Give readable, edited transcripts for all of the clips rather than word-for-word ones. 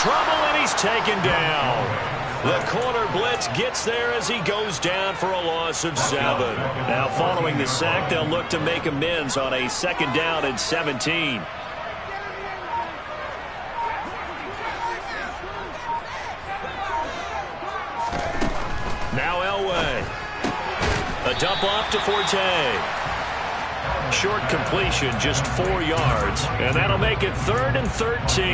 trouble, and he's taken down. The corner blitz gets there as he goes down for a loss of 7. Now, following the sack, they'll look to make amends on a 2nd down and 17. Now Elway. A dump off to Forte. Short completion, just 4 yards, and that'll make it 3rd and 13.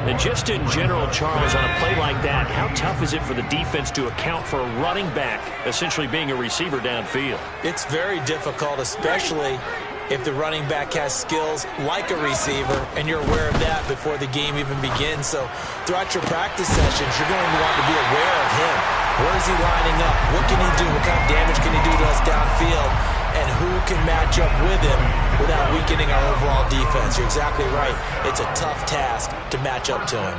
And just in general, Charles, on a play like that, how tough is it for the defense to account for a running back essentially being a receiver downfield? It's very difficult, especially if the running back has skills like a receiver, and you're aware of that before the game even begins. So throughout your practice sessions, you're going to want to be aware of him. Where is he lining up? What can he do? What kind of damage can he do to us downfield? And who can match up with him without weakening our overall defense? You're exactly right. It's a tough task to match up to him.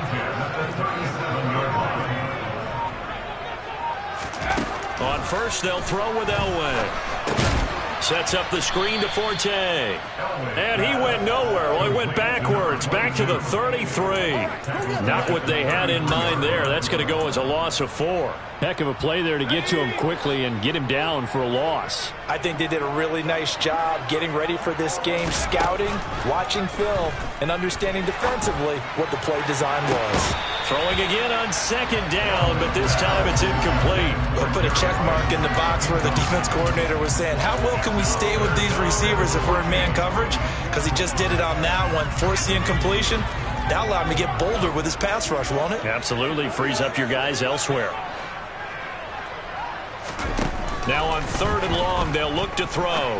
On first, they'll throw with Elway. Sets up the screen to Forte. And he went nowhere. Well, he went backwards, back to the 33. Not what they had in mind there. That's going to go as a loss of 4. Heck of a play there to get to him quickly and get him down for a loss. I think they did a really nice job getting ready for this game, scouting, watching film, and understanding defensively what the play design was. Throwing again on 2nd down, but this time it's incomplete. We'll put a check mark in the box where the defense coordinator was saying, how well can we stay with these receivers if we're in man coverage? Because he just did it on that one, forced the incompletion. That allowed him to get bolder with his pass rush, won't it? Absolutely. Frees up your guys elsewhere. Now on 3rd and long, they'll look to throw.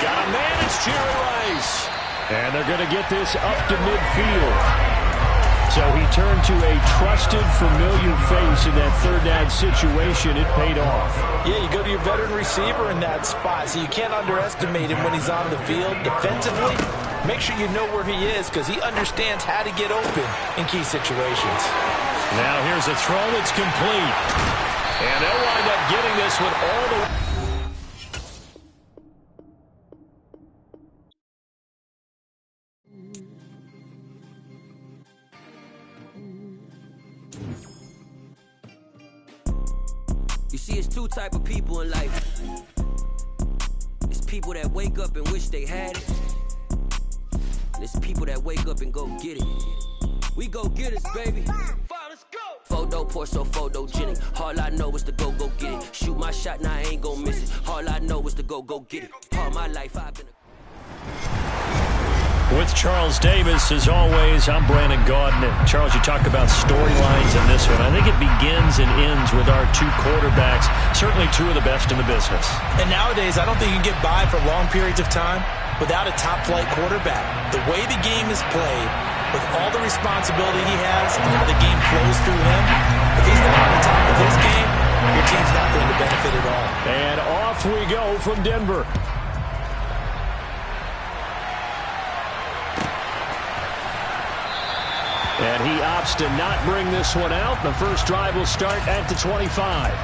Got a man, it's Jerry Rice. And they're going to get this up to midfield. So he turned to a trusted, familiar face in that 3rd down situation. It paid off. Yeah, you go to your veteran receiver in that spot, so you can't underestimate him when he's on the field. Defensively, make sure you know where he is because he understands how to get open in key situations. Now here's a throw that's complete. And they'll wind up getting this one all the way. You see, it's 2 type of people in life. It's people that wake up and wish they had it. And it's people that wake up and go get it. We go get it, baby. Photo, Porso, photogenic. All I know is to go get it. Shoot my shot, now I ain't gon' miss it. All I know is to go get it. All my life I've been With Charles Davis, as always, I'm Brandon Gaudin. Charles, you talk about storylines in this one. I think it begins and ends with our 2 quarterbacks, certainly 2 of the best in the business. And nowadays, I don't think you can get by for long periods of time without a top-flight quarterback. The way the game is played, with all the responsibility he has and how the game flows through him, if he's not on the top of his game, your team's not going to benefit at all. And off we go from Denver. And he opts to not bring this one out. The first drive will start at the 25.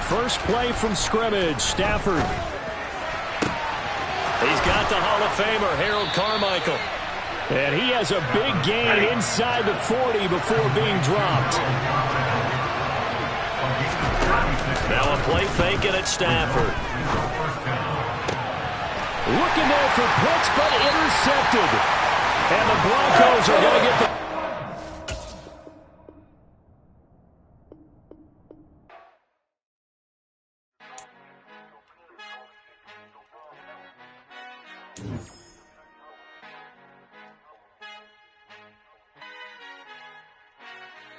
First play from scrimmage, Stafford. He's got the Hall of Famer, Harold Carmichael. And he has a big gain inside the 40 before being dropped. Now a play faking at Stafford. Looking there for Pitts, but intercepted. And the Broncos are going to get the...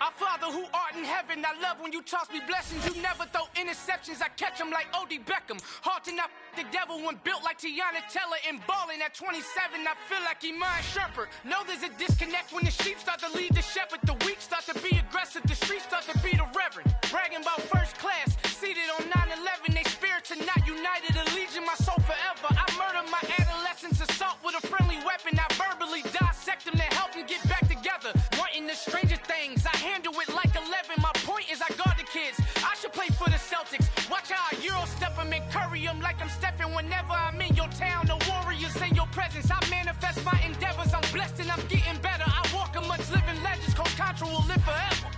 Our Father who art in heaven, I love when you toss me blessings. You never throw interceptions, I catch them like O.D. Beckham. Hard to not the devil when built like Tiana Teller and balling at 27. I feel like Iman Shumpert. Know there's a disconnect when the sheep start to lead the shepherd. The weak start to be aggressive, the streets start to be the reverend. Bragging about first class, seated on 9/11. They spirits are not united, a legion, my soul forever. I murdered my adolescence, assault with a friendly weapon. I verbally dissect them to help them get back together. Wanting the stranger things, I handle it like 11. My point is I guard the kids. I should play for the Celtics. Watch how I Euro step and make Curry them like I'm Stephen whenever I'm in your town. The Warriors in your presence. I manifest my endeavors. I'm blessed and I'm getting better. I walk amongst living legends. Coach Contra will live forever.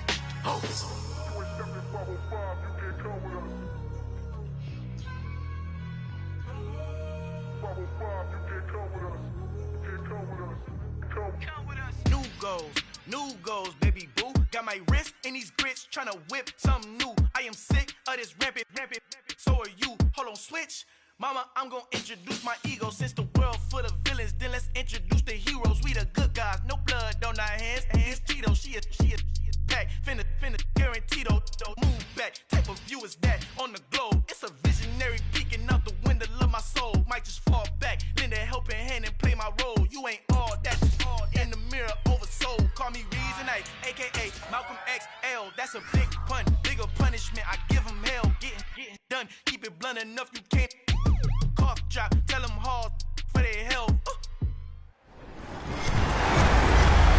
Oh. New goals, baby boo. Got my wrist in these grits, tryna whip something new. I am sick of this rampant. So are you. Hold on, switch. Mama, I'm gonna introduce my ego. Since the world full of villains, then let's introduce the heroes. We the good guys, no blood on our hands. It's Tito, she is back. Finna, guaranteed, move back. Type of view is that on the globe. It's a visionary peeking out the window of my soul. Might just fall back, lend a helping hand and play my role. You ain't all that, in the mirror oversold. Call me Reason, aka Malcolm XL. That's a big pun, bigger punishment. I give him hell, getting done. Keep it blunt enough, you can't. Cough drop, tell them hard for their health.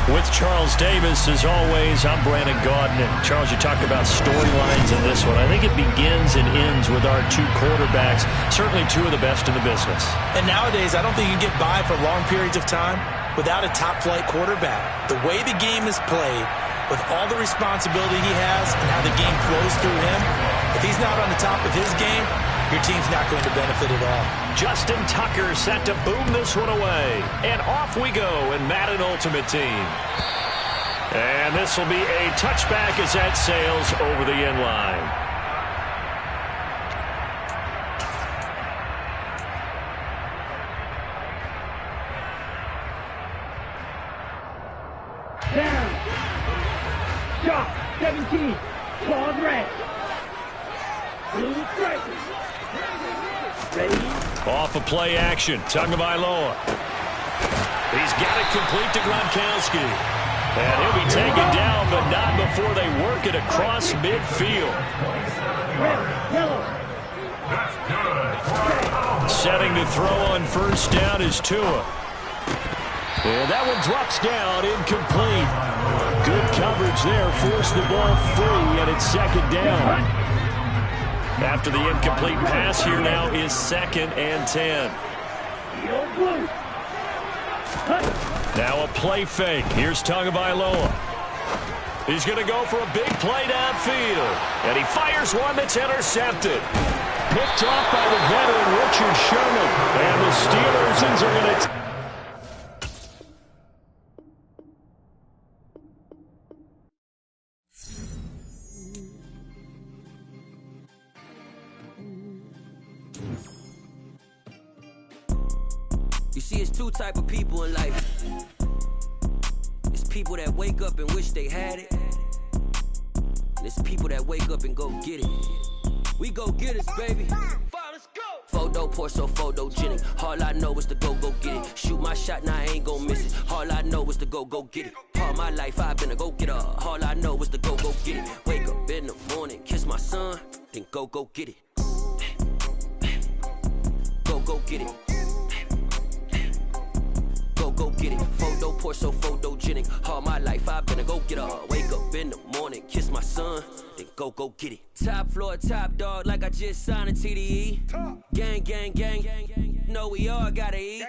With Charles Davis, as always, I'm Brandon Gaudin. Charles, you talk about storylines in this one. I think it begins and ends with our two quarterbacks, certainly two of the best in the business. And nowadays, I don't think you can get by for long periods of time without a top-flight quarterback. The way the game is played, with all the responsibility he has and how the game flows through him, if he's not on the top of his game, your team's not going to benefit at all. Justin Tucker set to boom this one away. And off we go in Madden Ultimate Team. And this will be a touchback as that sails over the end line. Down. Shot. 17. Claws red. Blue strikers. Ready. Off of play action. Tagovailoa. He's got it complete to Gronkowski. And he'll be taken down, but not before they work it across midfield. Setting to throw on first down is Tua. And that one drops down, incomplete. Good coverage there, forced the ball free, and it's second down. After the incomplete pass, here now is 2nd and 10. Now a play fake. Here's Tagovailoa. He's going to go for a big play downfield. And he fires one that's intercepted. Picked off by the veteran Richard Sherman. And the Steelers are going to... You see, it's two type of people in life. It's people that wake up and wish they had it. And it's people that wake up and go get it. We go get it, baby. Let's go. Photo Porso, photogenic. All I know is to go get it. Shoot my shot, now I ain't gon' miss it. All I know is to go get it. All my life I've been a go-getter. All I know is to go get it. Wake up in the morning, kiss my son, then go get it. Go get it. Go get it. Photo Porso, photogenic. All my life I've been a go-getter. Wake up in the morning, kiss my son, then go get it. Top floor, top dog, like I just signed a TDE. Gang. Know we all gotta eat.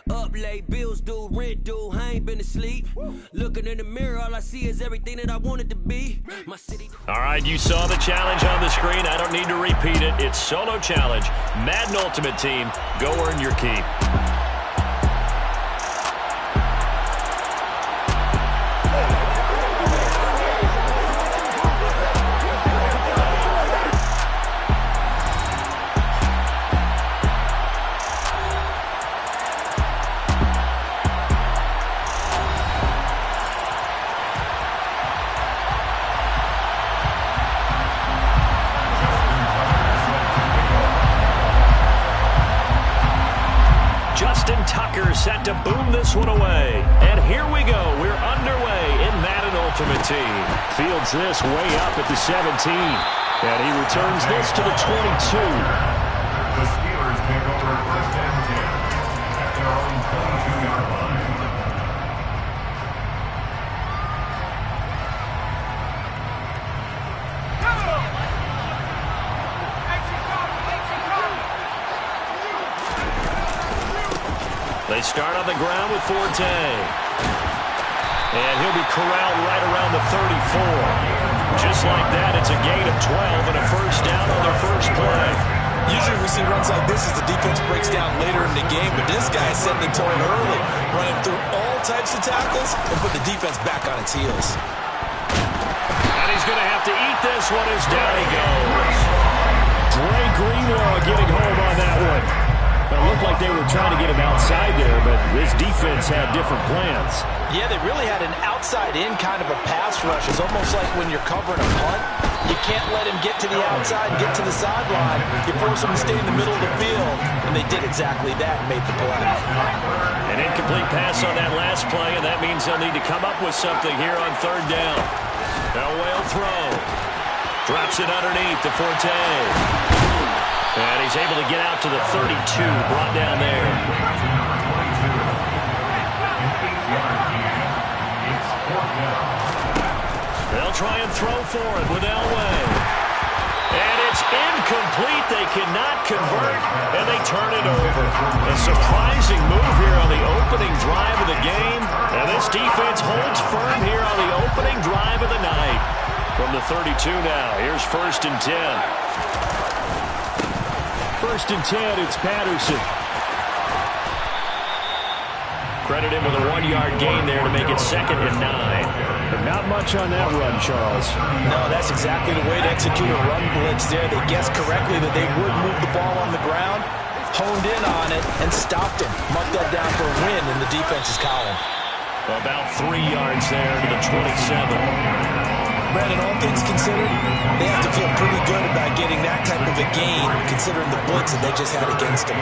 Up late, bills due, rent due, I ain't been asleep. Looking in the mirror, all I see is everything that I wanted to be. My city. All right, you saw the challenge on the screen. I don't need to repeat it. It's solo challenge. Madden Ultimate Team. Go earn your keep. Set to boom this one away. And here we go. We're underway in Madden Ultimate Team. Fields this way up at the 17. And he returns this to the 22. The Steelers take over 1st and 10 at their own 22-yard line. They start on the ground with Forte. And he'll be corralled right around the 34. Just like that, it's a gain of 12 and a first down on their first play. Usually we see runs like this as the defense breaks down later in the game, but this guy is setting the tone early, running through all types of tackles and put the defense back on its heels. And he's going to have to eat this one as down he goes. Dre Greenlaw getting home on that one. It looked like they were trying to get him outside there, but this defense had different plans. Yeah, they really had an outside-in kind of a pass rush. It's almost like when you're covering a punt, you can't let him get to the outside and get to the sideline. You force him to stay in the middle of the field, and they did exactly that and made the play. An incomplete pass on that last play, and that means they'll need to come up with something here on third down. Elway will throw. Drops it underneath to Forte. And he's able to get out to the 32, brought down there. They'll try and throw for it with Elway. And it's incomplete. They cannot convert, and they turn it over. A surprising move here on the opening drive of the game. And this defense holds firm here on the opening drive of the night. From the 32 now, here's 1st and 10. 1st and 10, it's Patterson. Credit him with a 1-yard gain there to make it 2nd and 9. But not much on that run, Charles. No, that's exactly the way to execute a run blitz there. They guessed correctly that they would move the ball on the ground, honed in on it, and stopped him. Marked that down for a win in the defense's column. About 3 yards there to the 27. Brandon, all things considered, they have to feel pretty good about getting that type of a gain, considering the blitz that they just had against them.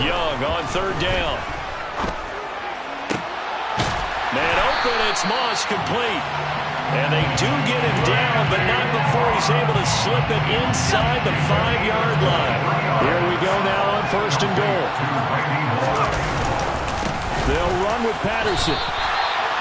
Young on 3rd down. Man open, it's Moss complete. And they do get him down, but not before he's able to slip it inside the 5-yard line. Here we go now on 1st and goal. They'll run with Patterson.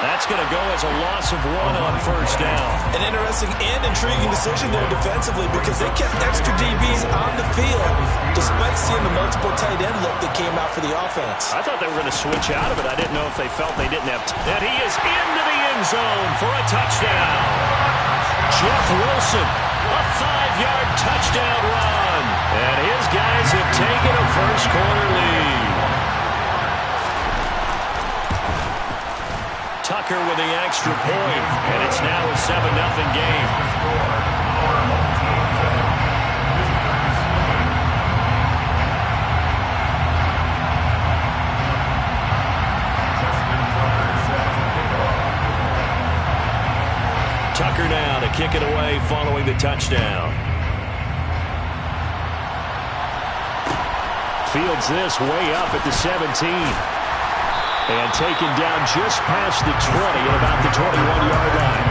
That's going to go as a loss of 1 on 1st down. An interesting and intriguing decision there defensively because they kept extra DBs on the field despite seeing the multiple tight end look that came out for the offense. I thought they were going to switch out of it. I didn't know if they felt they didn't have and he is into the end zone for a touchdown. Jeff Wilson, a 5-yard touchdown run. And his guys have taken a first-quarter lead. Tucker with the extra point, and it's now a 7-0 game. Tucker now to kick it away following the touchdown. Fields this way up at the 17. And taken down just past the 20 at about the 21-yard line.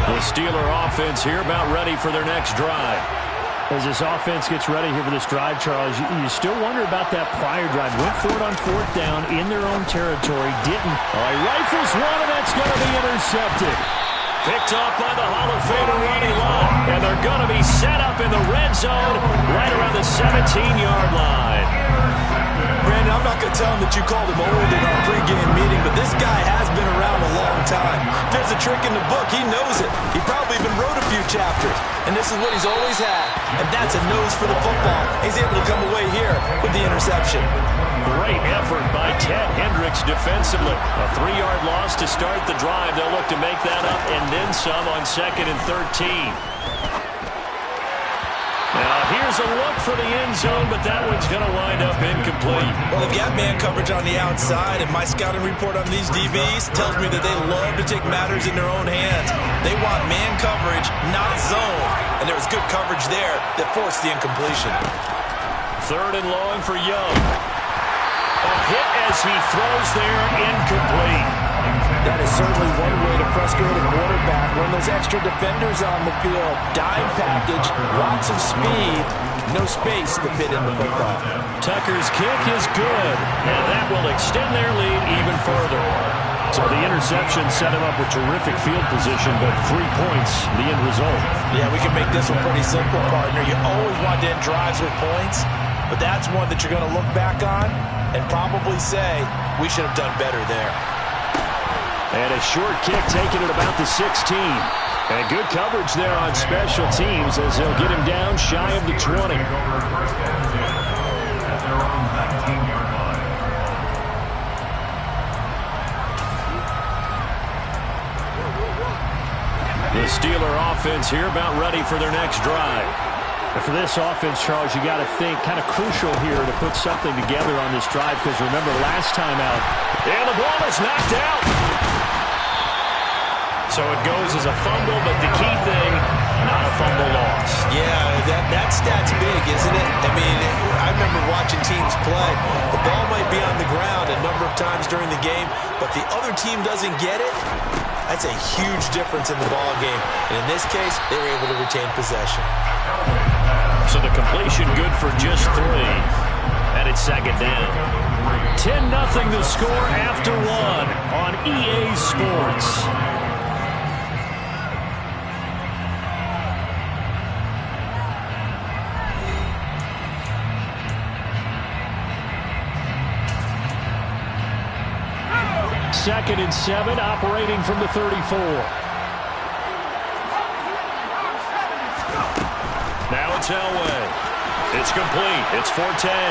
The Steeler offense here about ready for their next drive. As this offense gets ready here for this drive, Charles, you still wonder about that prior drive. Went for it on 4th down in their own territory. Didn't. He rifles one, and that's going to be intercepted. Picked off by the Hall of Famer Ronnie Lott. And they're going to be set up in the red zone right around the 17-yard line. Brandon, I'm not going to tell him that you called him old in our pregame meeting, but this guy has been around a long time. If there's a trick in the book, he knows it. He probably even wrote a few chapters. And this is what he's always had. And that's a nose for the football. He's able to come away here with the interception. Great effort by Ted Hendricks defensively. A 3-yard loss to start the drive. They'll look to make that up and then some on 2nd and 13. Now here's a look for the end zone, but that one's going to wind up incomplete. Well, they've got man coverage on the outside, and my scouting report on these DBs tells me that they love to take matters in their own hands. They want man coverage, not zone. And there was good coverage there that forced the incompletion. 3rd and long for Young. A hit as he throws there, incomplete. That is certainly one way to frustrate a quarterback when those extra defenders on the field. Dime package, lots of speed, no space to fit in the football. Tucker's kick is good, and that will extend their lead even further. So the interception set him up with terrific field position, but 3 points, the end result. Yeah, we can make this one pretty simple, partner. You always want to end drives with points, but that's one that you're going to look back on and probably say, we should have done better there. And a short kick taken at about the 16. And good coverage there on special teams as they'll get him down shy of the 20. Take over first and 10 at their own 19-yard line. The Steeler offense here about ready for their next drive. And for this offense, Charles, you got to think kind of crucial here to put something together on this drive because remember last time out. And the ball is knocked out. So it goes as a fumble, but the key thing, not a fumble loss. Yeah, that stat's big, isn't it? I mean, I remember watching teams play. The ball might be on the ground a number of times during the game, but the other team doesn't get it. That's a huge difference in the ball game. And in this case, they were able to retain possession. So the completion good for just 3. And it's second down. 10-0 the score after 1 on EA Sports. Second and 7, operating from the 34. Now it's Elway. It's complete. It's Forte.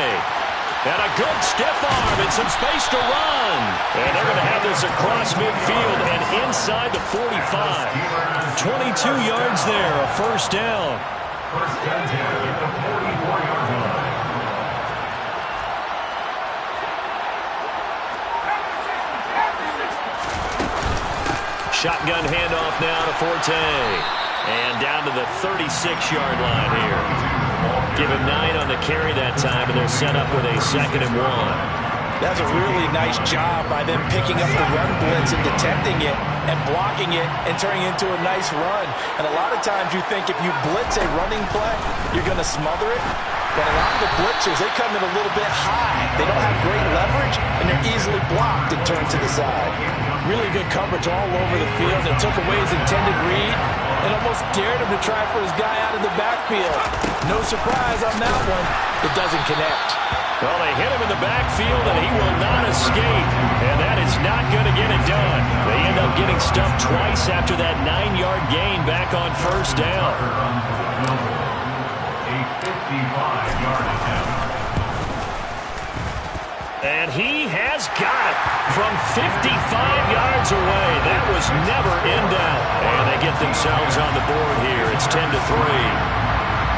And a good stiff arm and some space to run. And they're going to have this across midfield and inside the 45. 22 yards there, a first down. First and 10 at the 44-yard line. Shotgun handoff now to Forte. And down to the 36-yard line here. Give him 9 on the carry that time, and they're set up with a 2nd and 1. That's a really nice job by them picking up the run blitz and detecting it and blocking it and turning it into a nice run. And a lot of times you think if you blitz a running play, you're going to smother it. But a lot of the blitzers, they come in a little bit high. They don't have great leverage, and they're easily blocked and turned to the side. Really good coverage all over the field. It took away his intended read and almost dared him to try for his guy out of the backfield. No surprise on that one. It doesn't connect. Well, they hit him in the backfield, and he will not escape. And that is not going to get it done. They end up getting stuffed twice after that 9-yard gain back on first down. A 55-yard attempt. And he has got it from 55 yards away. That was never in doubt. And they get themselves on the board here. It's 10-3.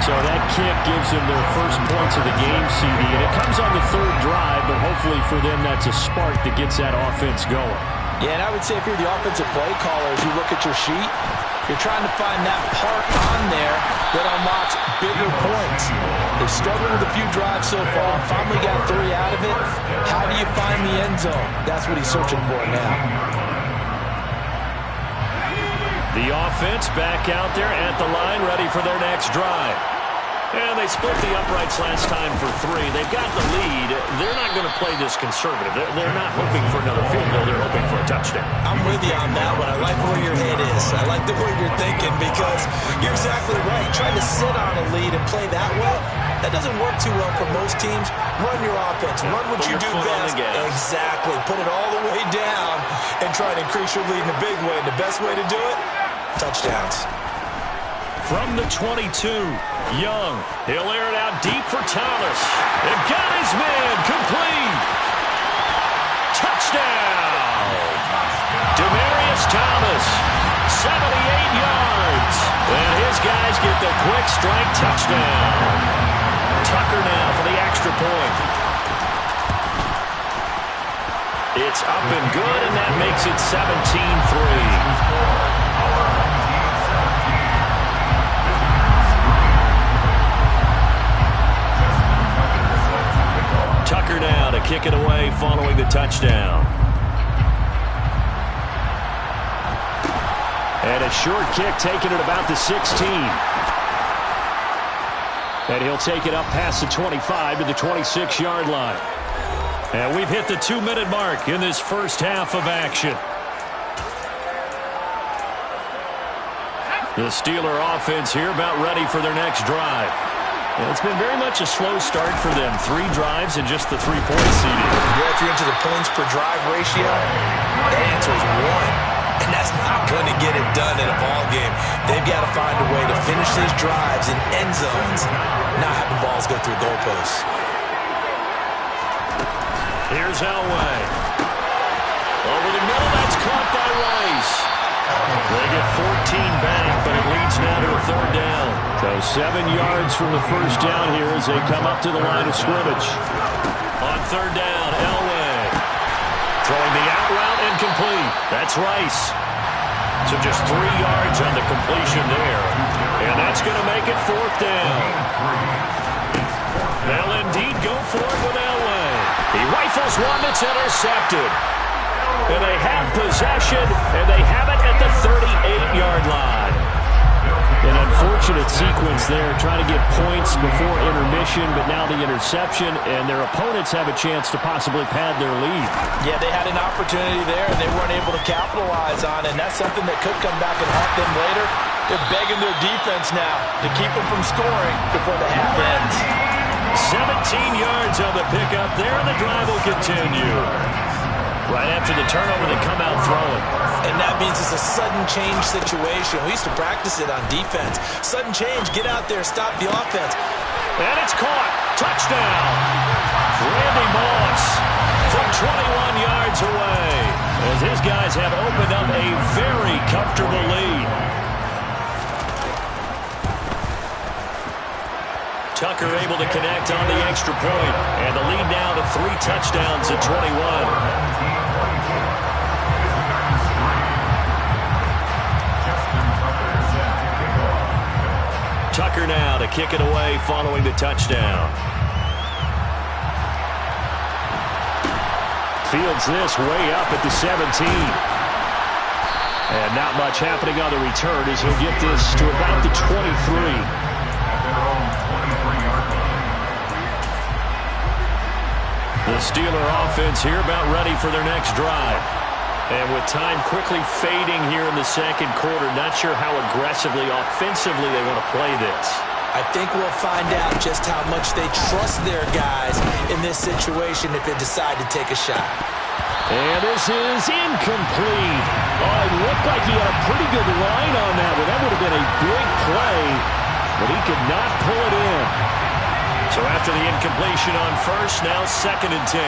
So that kick gives them their first points of the game, CD. And it comes on the 3rd drive, but hopefully for them that's a spark that gets that offense going. Yeah, and I would say if you're the offensive play caller, as you look at your sheet, you're trying to find that part on there that unlocks bigger points. They've struggled with a few drives so far, finally got 3 out of it. How do you find the end zone? That's what he's searching for now. The offense back out there at the line, ready for their next drive. And they split the uprights last time for 3. They've got the lead. They're not going to play this conservative. They're not hoping for another field goal. They're hoping for a touchdown. I'm with you on that one. I like where your head is. I like the way you're thinking because you're exactly right. Trying to sit on a lead and play that way, that doesn't work too well for most teams. Run your offense. Run what you do best. Exactly. Put it all the way down and try to increase your lead in a big way. And the best way to do it, touchdowns. From the 22, Young. He'll air it out deep for Thomas. And got his man complete. Touchdown. Demaryius Thomas, 78 yards. And his guys get the quick strike touchdown. Tucker now for the extra point. It's up and good, and that makes it 17-3. Tucker now to kick it away following the touchdown. And a short kick taken at about the 16. And he'll take it up past the 25 to the 26-yard line. And we've hit the 2-minute mark in this first half of action. The Steeler offense here about ready for their next drive. Yeah, it's been very much a slow start for them. 3 drives and just the 3-point seeding. Yeah, if you're into the points per drive ratio, the answer is 1. And that's not going to get it done in a ball game. They've got to find a way to finish these drives in end zones, not having balls go through goalposts. Here's Elway. Over the middle, that's caught by Rice. They get 14 back, but it leads now to a 3rd down. So 7 yards from the first down here as they come up to the line of scrimmage. On 3rd down, Elway. Throwing the out route incomplete. That's Rice. So just 3 yards on the completion there. And that's going to make it 4th down. They'll indeed go for it with Elway. He rifles one that's intercepted. And they have possession, and they have it at the 38-yard line. An unfortunate sequence there, trying to get points before intermission, but now the interception, and their opponents have a chance to possibly pad their lead. Yeah, they had an opportunity there, and they weren't able to capitalize on it, and that's something that could come back and haunt them later. They're begging their defense now to keep them from scoring before the half ends. 17 yards on the pickup there, and the drive will continue. Right after the turnover, they come out throwing. And that means it's a sudden change situation. We used to practice it on defense. Sudden change, get out there, stop the offense. And it's caught. Touchdown. Randy Moss from 21 yards away. As his guys have opened up a very comfortable lead. Tucker able to connect on the extra point. And the lead now to 3 touchdowns at 21. Tucker now to kick it away following the touchdown. Fields this way up at the 17. And not much happening on the return as he'll get this to about the 23. The Steeler offense here about ready for their next drive. And with time quickly fading here in the second quarter, not sure how aggressively, offensively they want to play this. I think we'll find out just how much they trust their guys in this situation if they decide to take a shot. And this is incomplete. Oh, it looked like he had a pretty good line on that one. That would have been a big play, but he could not pull it in. So after the incompletion on first, now 2nd and 10.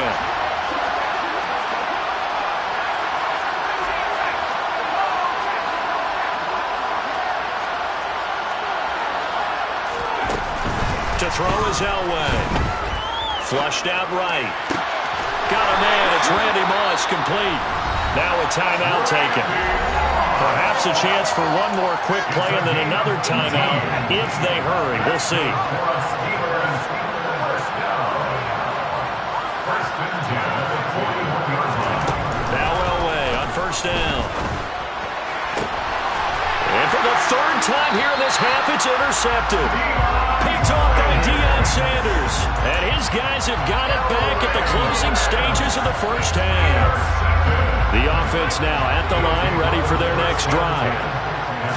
To throw is Elway. Flushed out right. Got a man. It's Randy Moss complete. Now a timeout taken. Perhaps a chance for one more quick play and then another timeout if they hurry. We'll see. Now Elway on 1st down. And for the 3rd time here in this half, it's intercepted. Picked off by Deion Sanders. And his guys have got it back at the closing stages of the first half. The offense now at the line, ready for their next drive.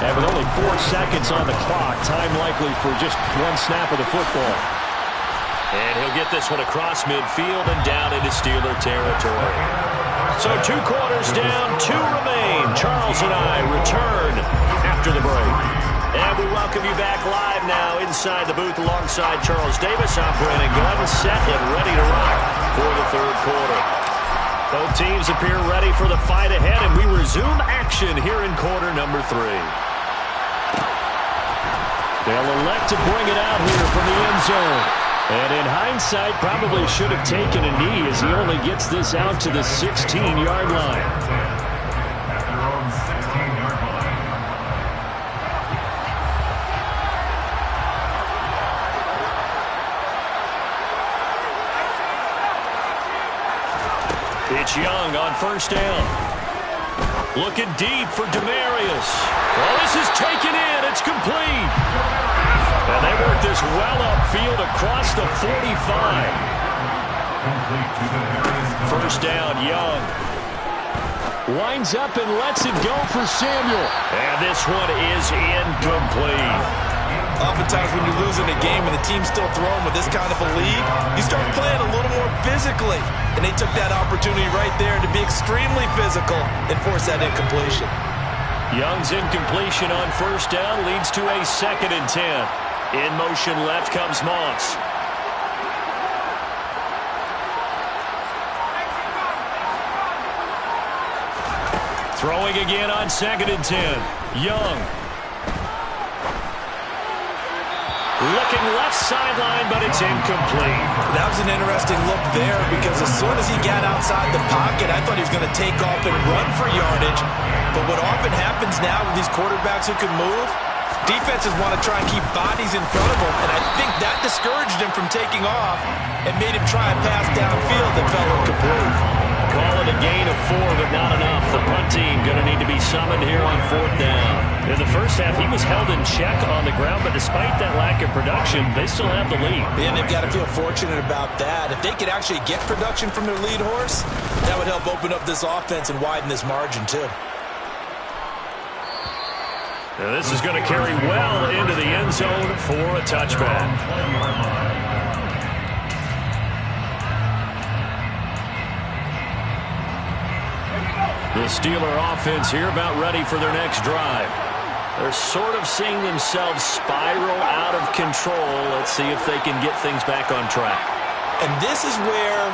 And with only 4 seconds on the clock, time likely for just one snap of the football. And he'll get this one across midfield and down into Steeler territory. So 2 quarters down, 2 remain. Charles and I return after the break. And we welcome you back live now inside the booth alongside Charles Davis. I'm Brandon Gunn, set and ready to rock for the 3rd quarter. Both teams appear ready for the fight ahead, and we resume action here in quarter number 3. They'll elect to bring it out here from the end zone. And in hindsight, probably should have taken a knee as he only gets this out to the 16-yard line. It's Young on 1st down. Looking deep for Demarius. Well, this is taken in. It's complete. And they work this well upfield across the 45. 1st down, Young. Winds up and lets it go for Samuel. And this one is incomplete. Oftentimes when you're losing a game and the team's still throwing with this kind of a lead, you start playing a little more physically. And they took that opportunity right there to be extremely physical and force that incompletion. Young's incompletion on first down leads to a 2nd and 10. In motion left comes Moss. Throwing again on 2nd and 10. Young. Looking left sideline, but it's incomplete. That was an interesting look there because as soon as he got outside the pocket, I thought he was going to take off and run for yardage. But what often happens now with these quarterbacks who can move, defenses want to try and keep bodies in front of them, and I think that discouraged him from taking off and made him try a pass downfield that fell incomplete. Call it a gain of 4, but not enough. The punt team going to need to be summoned here on 4th down. In the first half, he was held in check on the ground, but despite that lack of production, they still have the lead. And they've got to feel fortunate about that. If they could actually get production from their lead horse, that would help open up this offense and widen this margin too. Now this is going to carry well into the end zone for a touchback. The Steeler offense here about ready for their next drive. They're sort of seeing themselves spiral out of control. Let's see if they can get things back on track. And this is where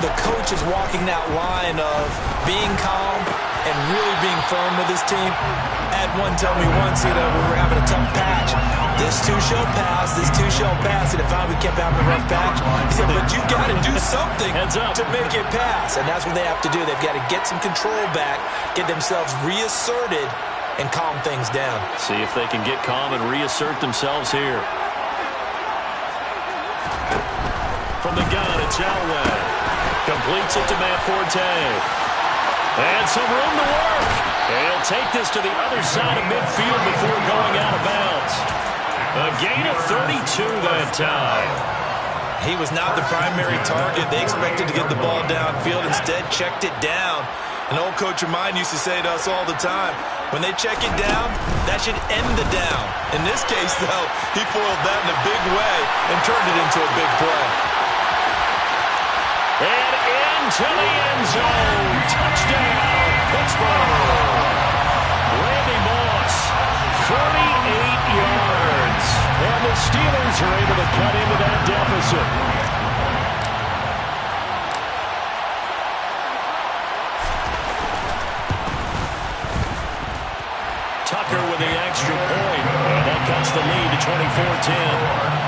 the coach is walking that line of being calm and really being firm with his team. Had one tell me once, we were having a tough patch. This too shall pass, this too shall pass. And if we kept having a rough patch, he said, but you got to do something to make it pass. And that's what they have to do. They've got to get some control back, get themselves reasserted, and calm things down. See if they can get calm and reassert themselves here. From the gun, it's Elway. Completes it to Matt Forte. And some room to work. And he'll take this to the other side of midfield before going out of bounds. A gain of 32 that time. He was not the primary target. They expected to get the ball downfield. Instead, checked it down. An old coach of mine used to say to us all the time, when they check it down, that should end the down. In this case, though, he foiled that in a big way and turned it into a big play. And into the end zone. Touchdown, Pittsburgh. Randy Moss, 48 yards. And the Steelers are able to cut into that deficit. Tucker with the extra point. And that cuts the lead to 24-10.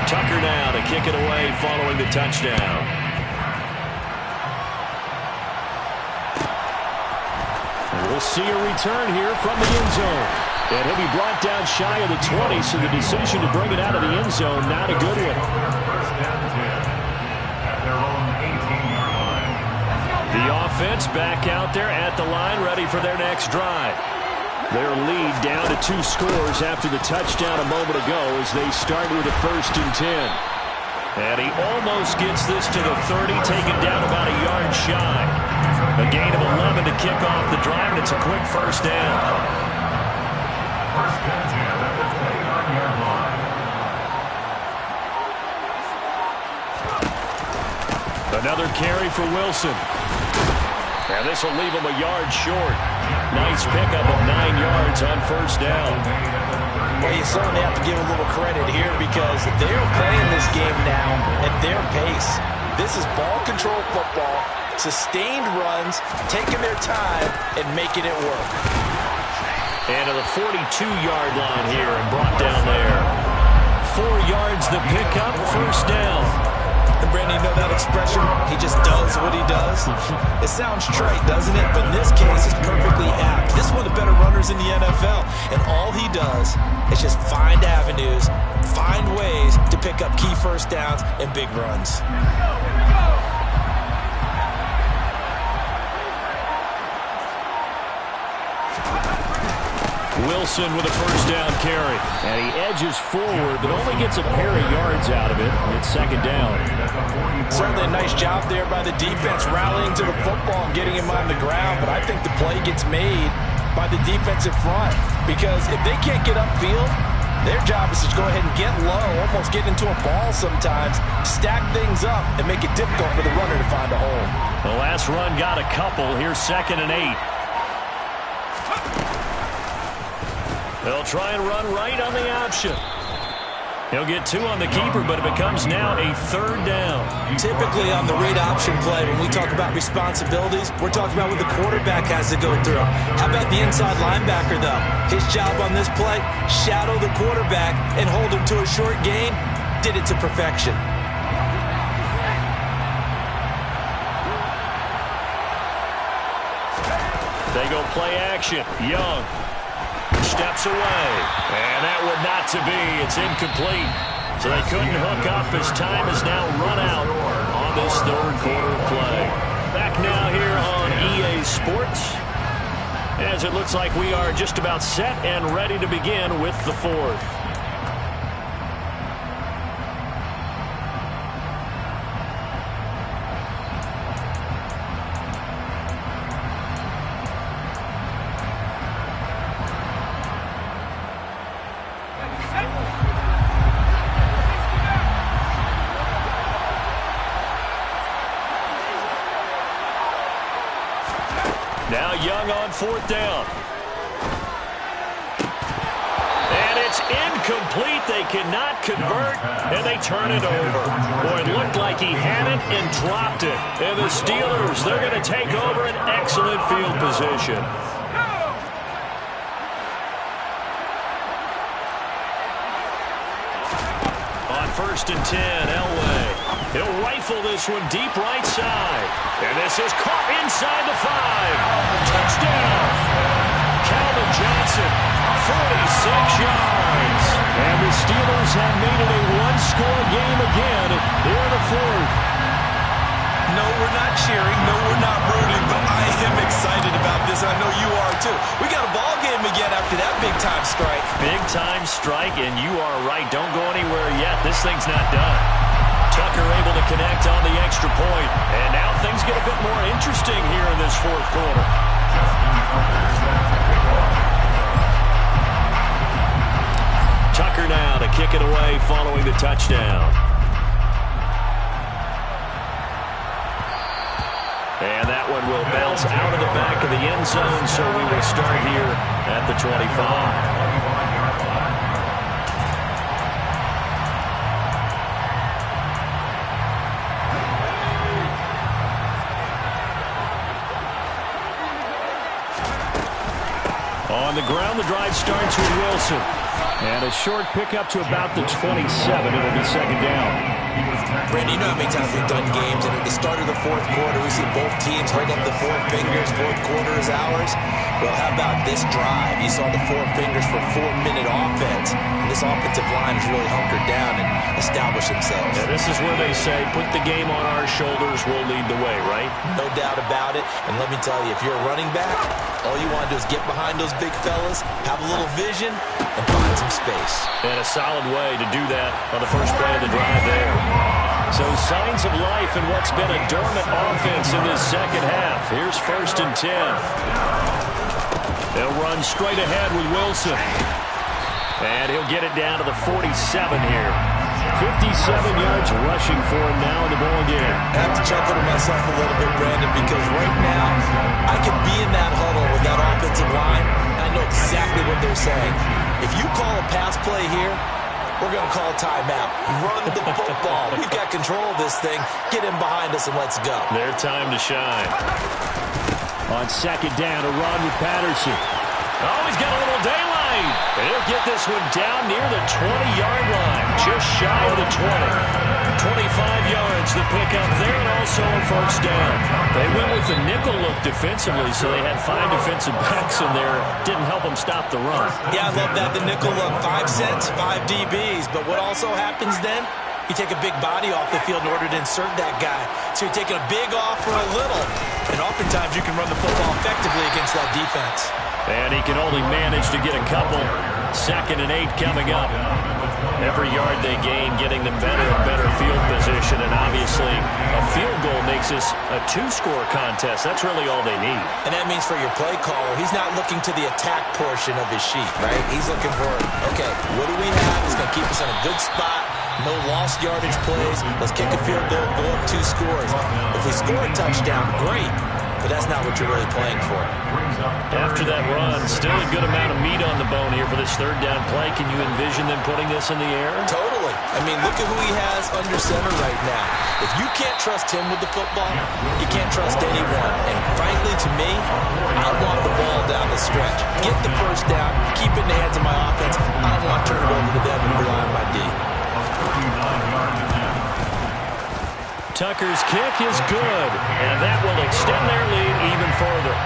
Tucker now to kick it away following the touchdown. We'll see a return here from the end zone. And he'll be brought down shy of the 20, so the decision to bring it out of the end zone, not a good one. The offense back out there at the line, ready for their next drive. Their lead down to 2 scores after the touchdown a moment ago as they start with a 1st and 10. And he almost gets this to the 30, taken down about a yard shy. A gain of 11 to kick off the drive, and it's a quick 1st down. Another carry for Wilson. And this will leave him a yard short. Nice pickup of 9 yards on 1st down. Well, you certainly have to give a little credit here because they're playing this game now at their pace. This is ball control football, sustained runs, taking their time and making it work. And to the 42-yard line here and brought down there. 4 yards the pickup, 1st down. And Brandon, you know that expression? He just does what he does. It sounds trite, doesn't it? But in this case, it's perfectly apt. This is one of the better runners in the NFL. And all he does is just find avenues, find ways to pick up key 1st downs and big runs. Wilson with a first down carry. And he edges forward, but only gets a pair of yards out of it. It's second down. Certainly a nice job there by the defense rallying to the football and getting him on the ground. But I think the play gets made by the defensive front. Because if they can't get upfield, their job is to go ahead and get low, almost get into a ball sometimes, stack things up, and make it difficult for the runner to find a hole. The last run got a couple. Here's 2nd and 8. They'll try and run right on the option. He'll get 2 on the keeper, but it becomes now a 3rd down. Typically on the read option play, when we talk about responsibilities, we're talking about what the quarterback has to go through. How about the inside linebacker, though? His job on this play, shadow the quarterback and hold him to a short gain. Did it to perfection. They go play action. Young steps away, and that would not to be. It's incomplete. So they couldn't hook up as time is now run out on this 3rd quarter of play. Back now here on EA Sports, as it looks like we are just about set and ready to begin with the 4th. Now Young on 4th down. And it's incomplete. They cannot convert, and they turn it over. Boy, it looked like he had it and dropped it. And the Steelers, they're going to take over an excellent field position. On 1st and 10, Elway. He'll rifle this one deep right side. And this is caught inside the 5. Touchdown. Calvin Johnson, 46 yards. And the Steelers have made it a one-score game again here in the 4th. No, we're not cheering. No, we're not rooting. But I am excited about this. I know you are, too. We got a ball game again after that big-time strike. Big-time strike, and you are right. Don't go anywhere yet. This thing's not done. Tucker able to connect on the extra point. And now things get a bit more interesting here in this 4th quarter. Tucker now to kick it away following the touchdown. And that one will bounce out of the back of the end zone, so we will start here at the 25. On the ground, the drive starts with Wilson. And a short pickup to about the 27. It'll be 2nd down. Randy, you know how many times we've done games, and at the start of the 4th quarter, we see both teams hold up the 4 fingers. 4th quarter is ours. Well, how about this drive? You saw the 4 fingers for 4-minute offense. And this offensive line has really hunkered down and established themselves. Yeah, this is where they say, put the game on our shoulders, we'll lead the way, right? No doubt about it. And let me tell you, if you're a running back, all you want to do is get behind those big fellas, have a little vision, and find some space. And a solid way to do that on the first play of the drive there. So signs of life in what's been a dormant offense in this second half. Here's 1st and 10. They'll run straight ahead with Wilson. And he'll get it down to the 47 here. 57 yards rushing for him now in the ball game. I have to chuckle to myself a little bit, Brandon, because right now I could be in that huddle with that offensive line, and I know exactly what they're saying. If you call a pass play here, we're going to call a timeout. Run the football. We've got control of this thing. Get him behind us and let's go. Their time to shine. On 2nd down, a run with Patterson. Oh, he's got a little daylight. And he'll get this one down near the 20-yard line, just shy of the 20. 25 yards the pickup there, and also a first down. They went with the nickel look defensively, so they had 5 defensive backs in there. Didn't help them stop the run. Yeah, I love that. The nickel look, 5 cents, 5 DBs. But what also happens then? You take a big body off the field in order to insert that guy. So you're taking a big off for a little. And oftentimes you can run the football effectively against that defense. And he can only manage to get a couple. 2nd and 8 coming up. Every yard they gain, getting them better and better field position. And obviously, a field goal makes this a 2-score contest. That's really all they need. And that means for your play caller, he's not looking to the attack portion of his sheet, right? He's looking for, okay, what do we have that's going to keep us in a good spot? No lost yardage plays. Let's kick a field goal, go up 2 scores. If we score a touchdown, great. But that's not what you're really playing for. After that run, still a good amount of meat on the bone here for this 3rd down play. Can you envision them putting this in the air? Totally. I mean, look at who he has under center right now. If you can't trust him with the football, you can't trust anyone. And frankly, to me, I want the ball down the stretch. Get the 1st down, keep it in the hands of my offense. I don't want to turn it over to them and rely on my D. Tucker's kick is good, and that will extend their lead even further.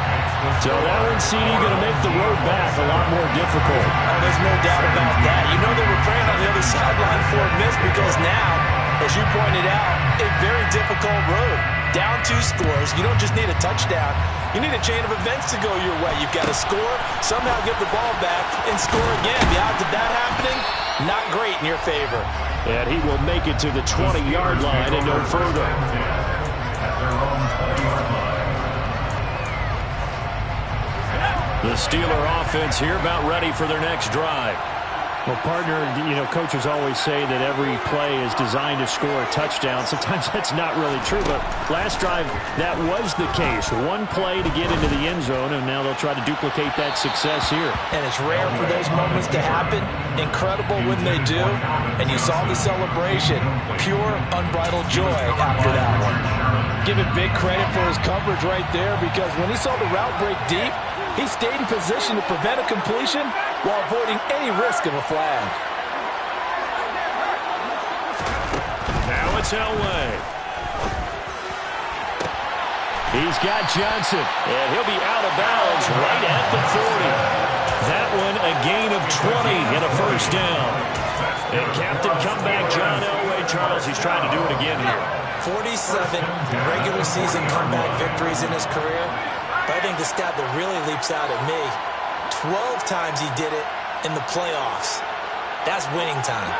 So that one, CD, going to make the road back a lot more difficult. Oh, there's no doubt about that. You know they were praying on the other sideline for a miss because now, as you pointed out, a very difficult road. Down 2 scores. You don't just need a touchdown. You need a chain of events to go your way. You've got to score, somehow get the ball back, and score again. The odds of that happening, not great in your favor. And he will make it to the 20-yard line and no further. The Steeler offense here about ready for their next drive. Well, partner, you know, coaches always say that every play is designed to score a touchdown. Sometimes that's not really true, but last drive, that was the case. One play to get into the end zone, and now they'll try to duplicate that success here. And it's rare for those moments to happen. Incredible when they do. And you saw the celebration. Pure, unbridled joy after that one. Give him big credit for his coverage right there, because when he saw the route break deep, he stayed in position to prevent a completion while avoiding any risk of a flag. Now it's Elway. He's got Johnson, and he'll be out of bounds right at the 40. That one a gain of 20 and a 1st down. And Captain comeback John Elway. Charles, he's trying to do it again here. 47 regular season comeback victories in his career. But I think the stat that really leaps out at me, 12 times he did it in the playoffs. That's winning time.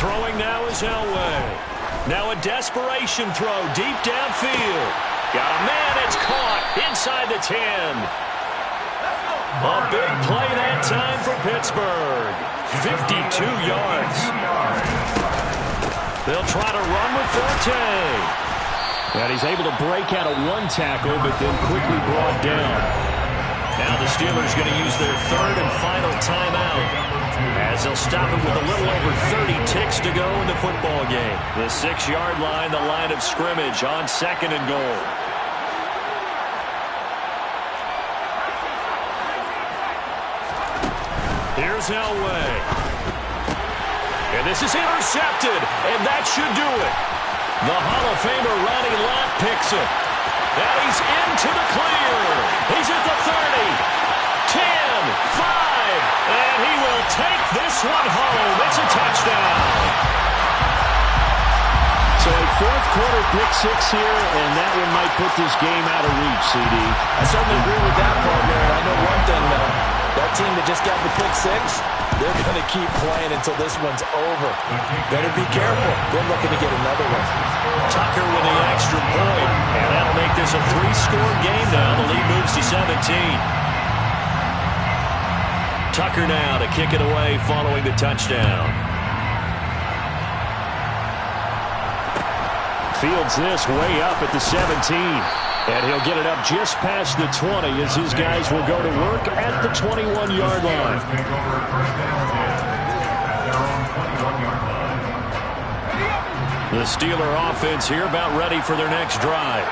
Throwing now is Elway. Now a desperation throw deep downfield. Got a man, it's caught inside the 10. A big play that time for Pittsburgh. 52 yards. They'll try to run with Forte. And he's able to break out of 1 tackle, but then quickly brought down. Now the Steelers going to use their 3rd and final timeout, as they'll stop it with a little over 30 ticks to go in the football game. The 6-yard line, the line of scrimmage on 2nd and goal. Here's Elway. And this is intercepted, and that should do it. The Hall of Famer Ronnie Lott picks it. And he's into the clear. He's at the 30, 10, 5, and he will take this one home. It's a touchdown. So a 4th quarter pick 6 here, and that one might put this game out of reach, CD. I certainly agree with that, partner. And I know one thing, though. That team that just got the pick 6, they're going to keep playing until this one's over. Better be careful. They're looking to get another one. Tucker with the extra point, and that'll make this a 3-score game now. The lead moves to 17. Tucker now to kick it away following the touchdown. Fields this way up at the 17. And he'll get it up just past the 20 as his guys will go to work at the 21-yard line. The Steeler offense here about ready for their next drive.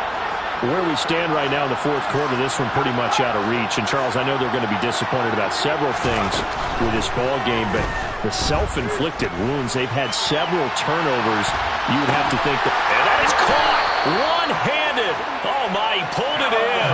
Where we stand right now in the 4th quarter, this one pretty much out of reach. And, Charles, I know they're going to be disappointed about several things with this ball game, but the self-inflicted wounds, they've had several turnovers. You would have to think that. And that is caught one-handed. Oh, my, he pulled it in.